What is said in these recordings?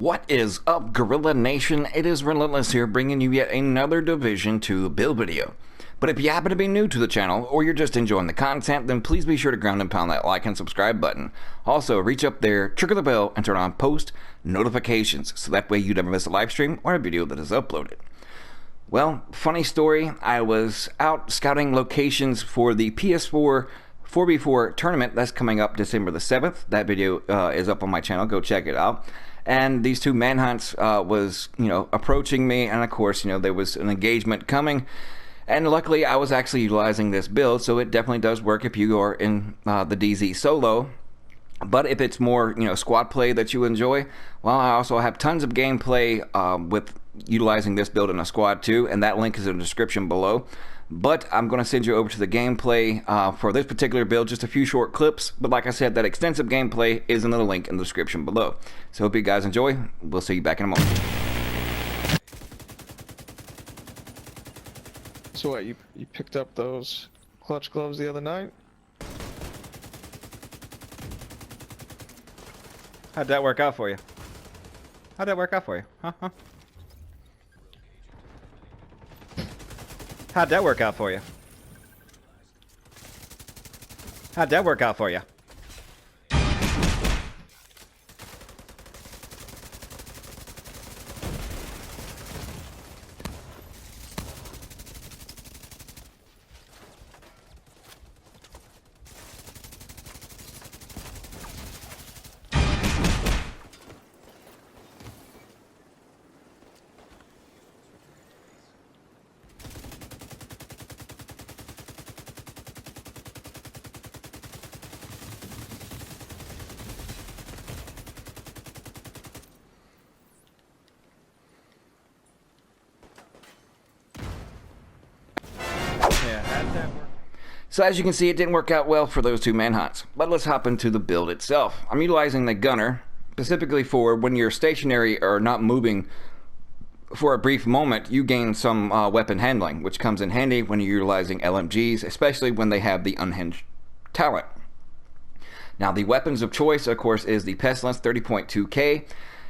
What is up, Gorilla Nation? It is Relentless here, bringing you yet another Division 2 build video. But if you happen to be new to the channel, or you're just enjoying the content, then please be sure to ground and pound that like and subscribe button. Also, reach up there, trigger the bell, and turn on post notifications, so that way you never miss a live stream or a video that is uploaded. Well, funny story, I was out scouting locations for the PS4 4v4 tournament that's coming up December the 7th. That video is up on my channel, go check it out. And these two manhunts was, approaching me, and of course, there was an engagement coming. And luckily, I was actually utilizing this build, so it definitely does work if you are in the DZ solo. But if it's more, squad play that you enjoy, well, I also have tons of gameplay with utilizing this build in a squad too, and that link is in the description below. But I'm going to send you over to the gameplay for this particular build, just a few short clips. But like I said, that extensive gameplay is in the link in the description below. So hope you guys enjoy. We'll see you back in a moment. So what, you picked up those clutch gloves the other night? How'd that work out for you? How'd that work out for you? Huh? How'd that work out for you? How'd that work out for you? So as you can see, it didn't work out well for those two manhunts. But let's hop into the build itself. I'm utilizing the gunner, specifically for when you're stationary or not moving for a brief moment, you gain some weapon handling, which comes in handy when you're utilizing LMGs, especially when they have the unhinged talent. Now the weapons of choice, of course, is the Pestilence 30.2K,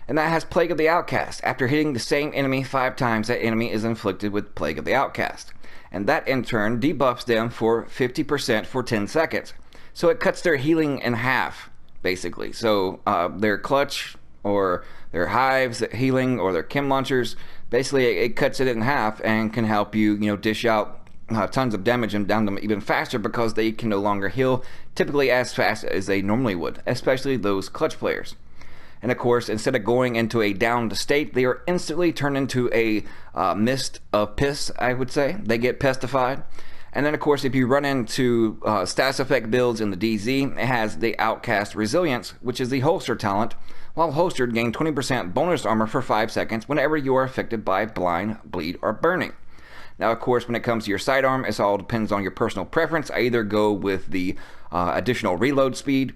and that has Plague of the Outcast. After hitting the same enemy 5 times, that enemy is inflicted with Plague of the Outcast. And that in turn debuffs them for 50% for 10 seconds. So it cuts their healing in half, basically. So their clutch or their hives healing or their chem launchers, basically it cuts it in half and can help you, dish out tons of damage and down them even faster because they can no longer heal typically as fast as they normally would, especially those clutch players. And of course, instead of going into a downed state, they are instantly turned into a mist of piss, I would say. They get pestified. And then of course, if you run into status effect builds in the DZ, it has the Outcast Resilience, which is the holster talent. While holstered, gain 20% bonus armor for 5 seconds whenever you are affected by blind, bleed, or burning. Now, of course, when it comes to your sidearm, it all depends on your personal preference. I either go with the additional reload speed,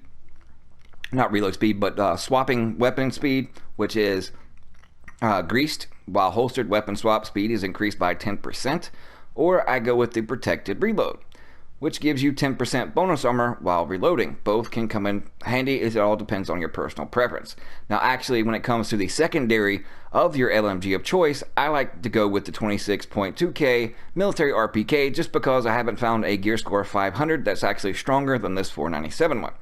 not reload speed, but swapping weapon speed, which is greased, while holstered weapon swap speed is increased by 10%, or I go with the protected reload, which gives you 10% bonus armor while reloading. Both can come in handy, as it all depends on your personal preference. Now actually, when it comes to the secondary of your LMG of choice, I like to go with the 26.2K military RPK, just because I haven't found a gear score 500 that's actually stronger than this 497 one.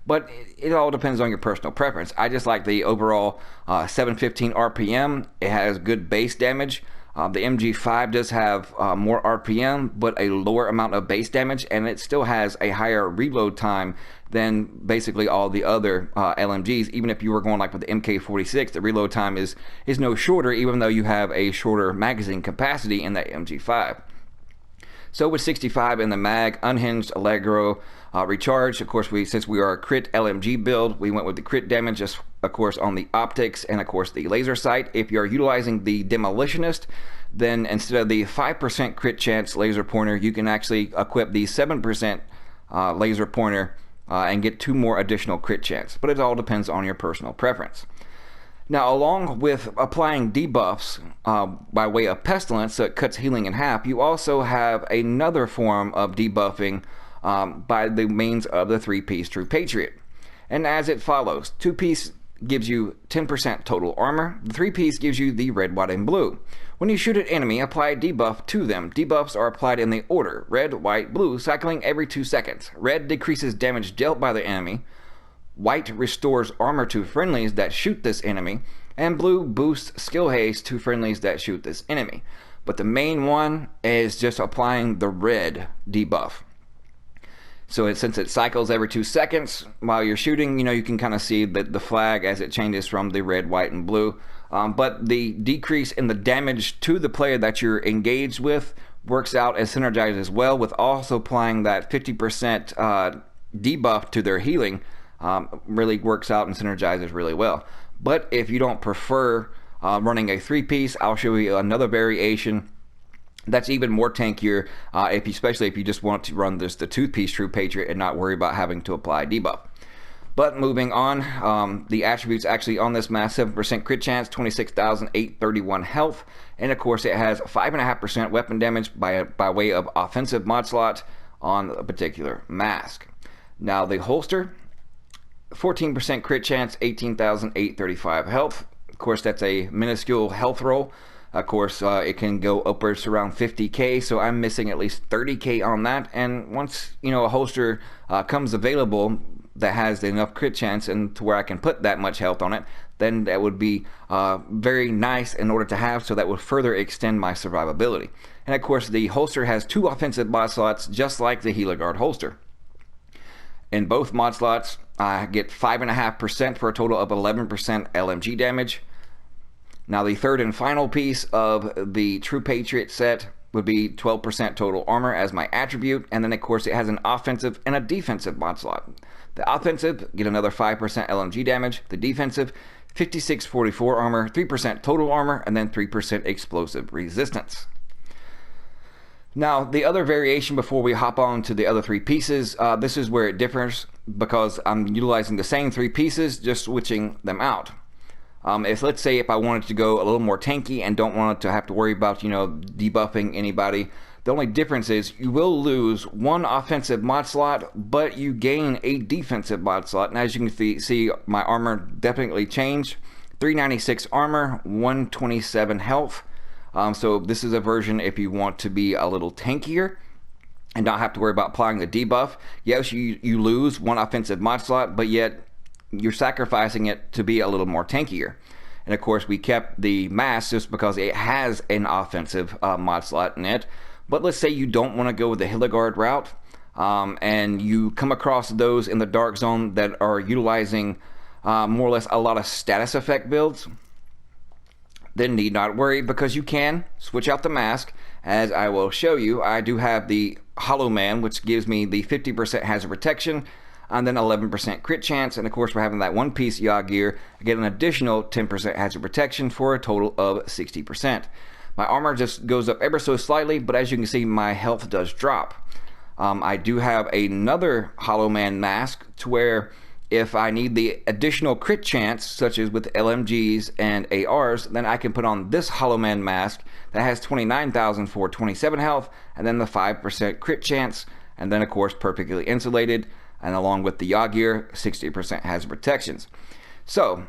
But it all depends on your personal preference. I just like the overall 715 RPM. It has good base damage. The MG5 does have more RPM, but a lower amount of base damage, and it still has a higher reload time than basically all the other LMGs. Even if you were going like with the MK46, the reload time is no shorter, even though you have a shorter magazine capacity in that MG5. So with 65 in the mag, unhinged, Allegro, recharged, of course, since we are a crit LMG build, we went with the crit damage, just of course on the optics and of course the laser sight. If you're utilizing the demolitionist, then instead of the 5% crit chance laser pointer, you can actually equip the 7% laser pointer and get 2 more additional crit chance. But it all depends on your personal preference. Now, along with applying debuffs by way of Pestilence, so it cuts healing in half, you also have another form of debuffing by the means of the 3-piece True Patriot. And as it follows, 2-piece gives you 10% total armor. The 3-piece gives you the red, white, and blue. When you shoot an enemy, apply a debuff to them. Debuffs are applied in the order red, white, blue, cycling every 2 seconds. Red decreases damage dealt by the enemy. White restores armor to friendlies that shoot this enemy. And blue boosts skill haste to friendlies that shoot this enemy. But the main one is just applying the red debuff. So since it cycles every 2 seconds while you're shooting, you can kind of see the flag as it changes from the red, white, and blue. But the decrease in the damage to the player that you're engaged with works out as synergized as well, with also applying that 50% debuff to their healing. Really works out and synergizes really well. But if you don't prefer running a 3-piece, I'll show you another variation that's even more tankier, especially if you just want to run the 2-piece True Patriot and not worry about having to apply debuff. But moving on, the attributes actually on this mask: 7% crit chance, 26,831 health, and of course it has 5.5% weapon damage by way of offensive mod slot on a particular mask. Now the holster, 14% crit chance, 18,835 health. Of course, that's a minuscule health roll. Of course, it can go upwards to around 50k, so I'm missing at least 30k on that. And once a holster comes available that has enough crit chance and to where I can put that much health on it, then that would be very nice in order to have, so that would further extend my survivability. And of course, the holster has 2 offensive mod slots, just like the Healer Guard holster. In both mod slots, I get 5.5% for a total of 11% LMG damage. Now the third and final piece of the True Patriot set would be 12% total armor as my attribute, and then of course it has an offensive and a defensive mod slot. The offensive, get another 5% LMG damage. The defensive, 5644 armor, 3% total armor, and then 3% explosive resistance. Now, the other variation before we hop on to the other 3 pieces, this is where it differs because I'm utilizing the same 3 pieces, just switching them out. Let's say if I wanted to go a little more tanky and don't want to have to worry about, debuffing anybody, the only difference is you will lose 1 offensive mod slot, but you gain a defensive mod slot. And as you can see, my armor definitely changed. 396 armor, 127 health. So this is a version if you want to be a little tankier and not have to worry about applying the debuff. Yes, you lose 1 offensive mod slot, but yet you're sacrificing it to be a little more tankier. And of course, we kept the mask just because it has an offensive mod slot in it. But let's say you don't want to go with the Healer Guard route, and you come across those in the Dark Zone that are utilizing more or less a lot of status effect builds, then need not worry, because you can switch out the mask. As I will show you, I do have the Hollow Man, which gives me the 50% hazard protection, and then 11% crit chance, and of course we're having that 1-piece yaw gear. I get an additional 10% hazard protection for a total of 60%. My armor just goes up ever so slightly, but as you can see, my health does drop. I do have another Hollow Man mask to where if I need the additional crit chance, such as with LMGs and ARs, then I can put on this Hollow Man mask that has 29,427 health, and then the 5% crit chance, and then of course perfectly insulated, and along with the yaw gear, 60% hazard protections. So,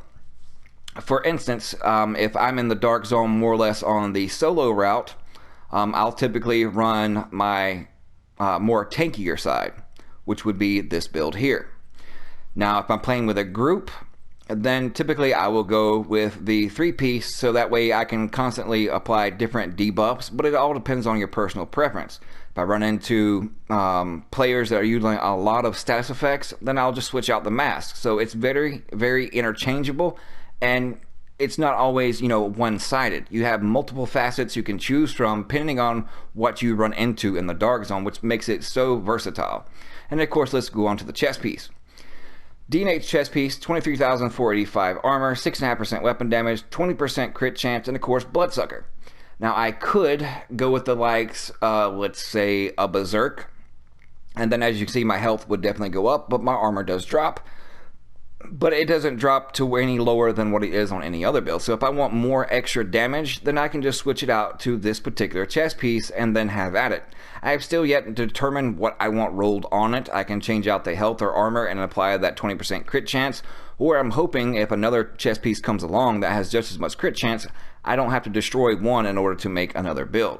for instance, if I'm in the Dark Zone more or less on the solo route, I'll typically run my more tankier side, which would be this build here. Now, if I'm playing with a group, then typically I will go with the 3-piece, so that way I can constantly apply different debuffs, but it all depends on your personal preference. If I run into players that are using a lot of status effects, then I'll just switch out the mask. So it's very, very interchangeable, and it's not always, one-sided. You have multiple facets you can choose from depending on what you run into in the Dark Zone, which makes it so versatile. And of course, let's go on to the chest piece. D&H chest piece, 23,485 armor, 6.5% weapon damage, 20% crit chance, and of course, Bloodsucker. Now, I could go with the likes, let's say, a Berserk, and then as you can see, my health would definitely go up, but my armor does drop. but it doesn't drop to any lower than what it is on any other build. So if I want more extra damage, then I can just switch it out to this particular chest piece and then have at it. I have still yet to determine what I want rolled on it. I can change out the health or armor and apply that 20% crit chance, or I'm hoping if another chest piece comes along that has just as much crit chance, I don't have to destroy one in order to make another build.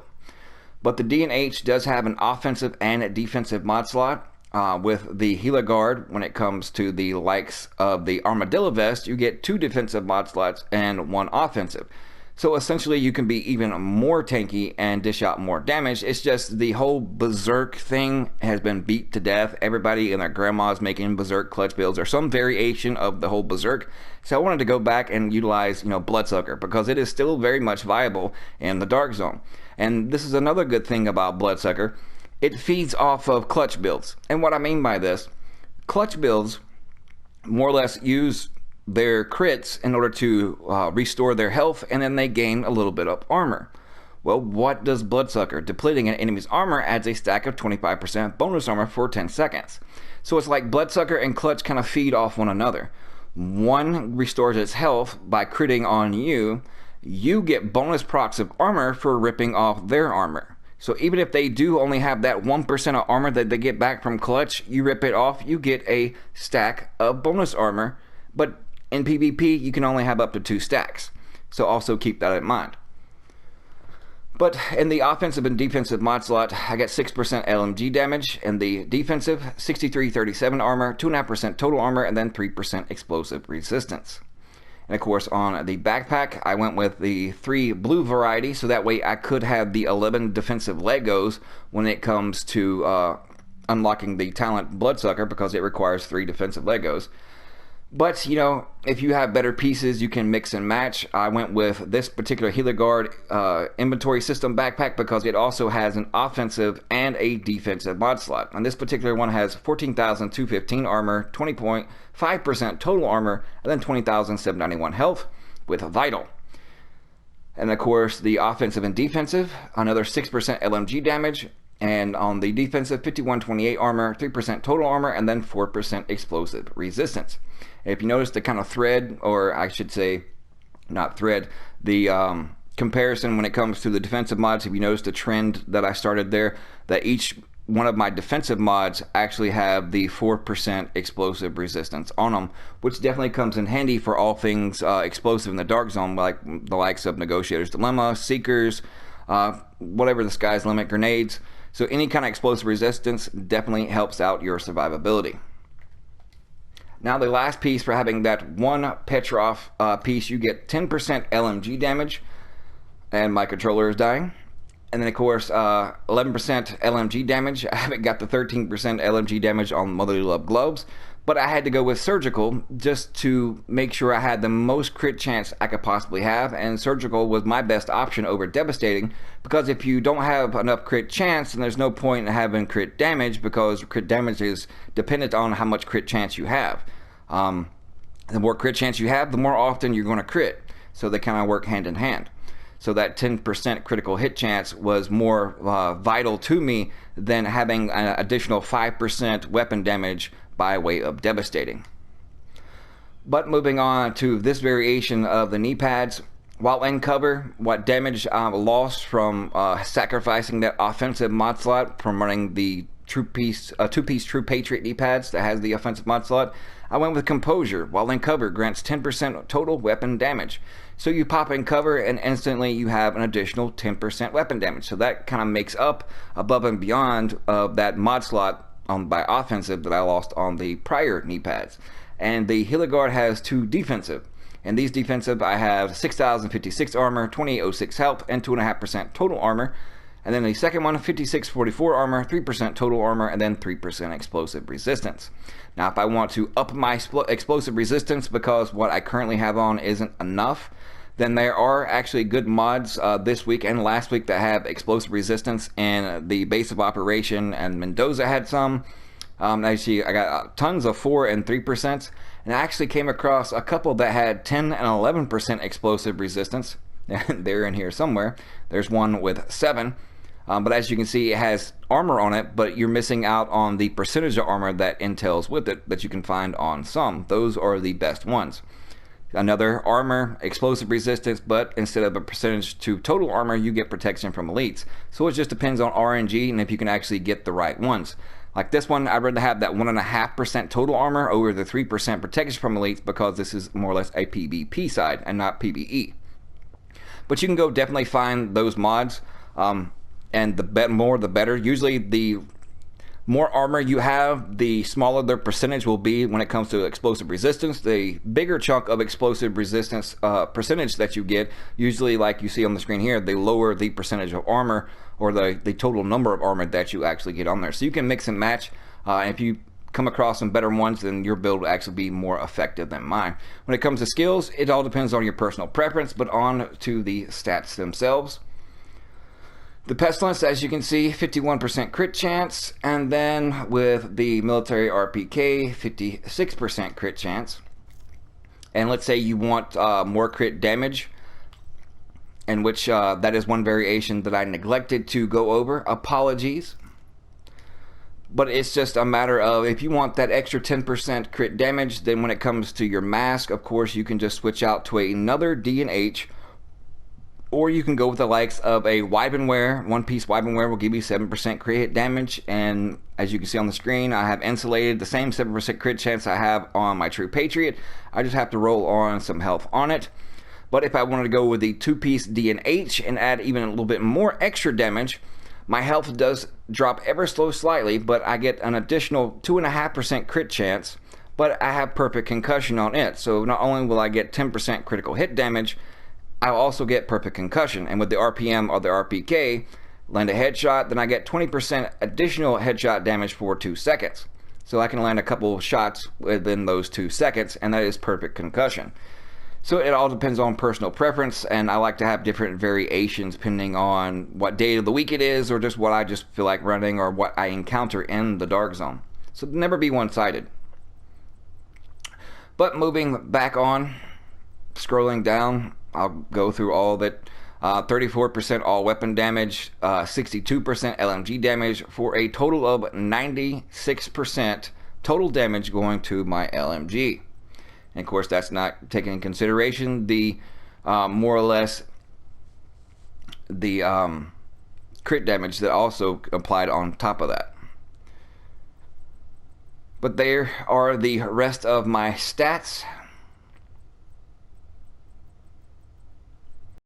But the D&H does have an offensive and a defensive mod slot. With the Healer Guard, when it comes to the likes of the Armadillo Vest, you get 2 defensive mod slots and 1 offensive. So essentially you can be even more tanky and dish out more damage. It's just the whole Berserk thing has been beat to death. Everybody and their grandma's making Berserk clutch builds or some variation of the whole Berserk. So I wanted to go back and utilize, Bloodsucker, because it is still very much viable in the Dark Zone. And this is another good thing about Bloodsucker. It feeds off of clutch builds. And what I mean by this, clutch builds more or less use their crits in order to restore their health, and then they gain a little bit of armor. Well, what does Bloodsucker? Depleting an enemy's armor adds a stack of 25% bonus armor for 10 seconds. So it's like Bloodsucker and clutch kind of feed off one another. One restores its health by critting on you. You get bonus procs of armor for ripping off their armor. So even if they do only have that 1% of armor that they get back from clutch, you rip it off, you get a stack of bonus armor. But in PvP, you can only have up to 2 stacks. So also keep that in mind. But in the offensive and defensive mod slot, I got 6% LMG damage. In the defensive, 63-37 armor, 2.5% total armor, and then 3% explosive resistance. And of course, on the backpack, I went with the 3 blue variety, so that way I could have the 11 defensive Legos when it comes to unlocking the talent Bloodsucker, because it requires 3 defensive Legos. But, if you have better pieces, you can mix and match. I went with this particular Healer Guard inventory system backpack because it also has an offensive and a defensive mod slot. And this particular one has 14,215 armor, 20.5% total armor, and then 20,791 health with Vital. And of course, the offensive and defensive, another 6% LMG damage. And on the defensive, 5128 armor, 3% total armor, and then 4% explosive resistance. If you notice the kind of thread, or I should say, not thread, the comparison when it comes to the defensive mods, if you notice the trend that I started there, that each one of my defensive mods actually have the 4% explosive resistance on them, which definitely comes in handy for all things explosive in the Dark Zone, like the likes of Negotiator's Dilemma, Seekers, whatever the sky's limit, grenades. So any kind of explosive resistance definitely helps out your survivability. Now the last piece, for having that 1 Petrov piece, you get 10% LMG damage, and my controller is dying. And then of course 11% LMG damage. I haven't got the 13% LMG damage on Motherly Love gloves, but I had to go with surgical just to make sure I had the most crit chance I could possibly have, and surgical was my best option over devastating, because if you don't have enough crit chance, then there's no point in having crit damage, because crit damage is dependent on how much crit chance you have. The more crit chance you have, the more often you're going to crit, so they kind of work hand in hand. So that 10% critical hit chance was more vital to me than having an additional 5% weapon damage by way of devastating. But moving on to this variation of the knee pads, while in cover, what damage I lost from sacrificing that offensive mod slot from running the two-piece True Patriot knee pads that has the offensive mod slot, I went with Composure. While in cover, grants 10% total weapon damage. So you pop in cover and instantly you have an additional 10% weapon damage. So that kind of makes up above and beyond of that mod slot by offensive that I lost on the prior knee pads. And the Healer Guard has 2 defensive. And these defensive, I have 6,056 armor, 2806 health, and 2.5% total armor. And then the second one, 5644 armor, 3% total armor, and then 3% explosive resistance. Now, if I want to up my explosive resistance because what I currently have on isn't enough, then there are actually good mods this week and last week that have explosive resistance, and the base of operation and Mendoza had some. Actually, I got tons of 4 and 3%, and I actually came across a couple that had 10 and 11% explosive resistance. They're in here somewhere. There's one with 7. But as you can see, it has armor on it, but you're missing out on the percentage of armor that entails with it that you can find on some. Those are the best ones. Another armor, explosive resistance, but instead of a percentage to total armor, you get protection from elites. So it just depends on RNG and if you can actually get the right ones. Like this one, I'd rather have that 1.5% total armor over the 3% protection from elites because this is more or less a PvP side and not PvE. But you can go definitely find those mods, and the more the better. Usually the more armor you have, the smaller their percentage will be when it comes to explosive resistance. The bigger chunk of explosive resistance percentage that you get, usually like you see on the screen here, they lower the percentage of armor or the total number of armor that you actually get on there. So you can mix and match. If you come across some better ones, then your build will actually be more effective than mine. When it comes to skills, it all depends on your personal preference, but on to the stats themselves. The Pestilence, as you can see, 51% crit chance, and then with the Military RPK, 56% crit chance. And let's say you want more crit damage, in which that is one variation that I neglected to go over. Apologies. But it's just a matter of if you want that extra 10% crit damage, then when it comes to your mask, of course, you can just switch out to another D and H. Or you can go with the likes of a Wyvenware. One piece Wyvenware will give you 7% crit hit damage. And as you can see on the screen, I have insulated the same 7% crit chance I have on my True Patriot. I just have to roll on some health on it. But if I wanted to go with the 2-piece D and H and add even a little bit more extra damage, my health does drop ever so slightly, but I get an additional 2.5% crit chance, but I have perfect concussion on it. So not only will I get 10% critical hit damage, I'll also get perfect concussion. And with the RPM or the RPK, land a headshot, then I get 20% additional headshot damage for 2 seconds. So I can land a couple of shots within those 2 seconds, and that is perfect concussion. So it all depends on personal preference, and I like to have different variations depending on what day of the week it is, or just what I just feel like running, or what I encounter in the dark zone. So never be one-sided. But moving back on, scrolling down, I'll go through all of it. 34% all weapon damage, 62% LMG damage, for a total of 96% total damage going to my LMG. And of course, that's not taking in consideration the more or less the crit damage that also applied on top of that. But there are the rest of my stats